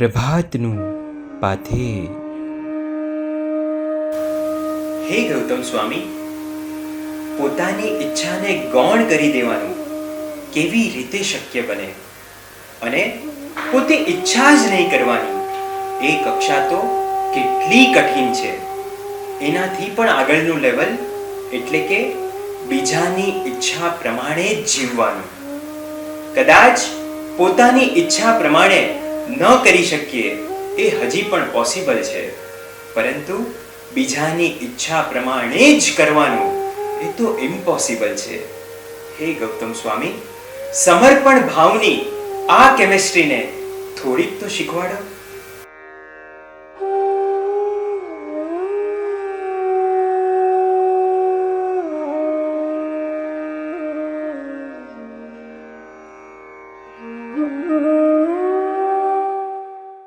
પ્રભાતનું પાથેર. હે ગૌતમ સ્વામી, પોતાની ઈચ્છાને ગૌણ કરી દેવાનું કેવી રીતે શક્ય બને? અને પોતે ઈચ્છા જ નહીં કરવાની એ કક્ષા તો કેટલી કઠિન છે. એનાથી પણ આગળનું લેવલ એટલે કે બીજાની ઈચ્છા પ્રમાણે જ જીવવાનું. કદાચ પોતાની ઈચ્છા પ્રમાણે ન કરી શકીએ એ હજી પણ પોસિબલ છે, પરંતુ બીજાની ઈચ્છા પ્રમાણે જ કરવાનું એ તો ઇમ્પોસિબલ છે. હે ગૌતમ સ્વામી, સમર્પણ ભાવની આ કેમિસ્ટ્રીને થોડીક તો શીખવાડો.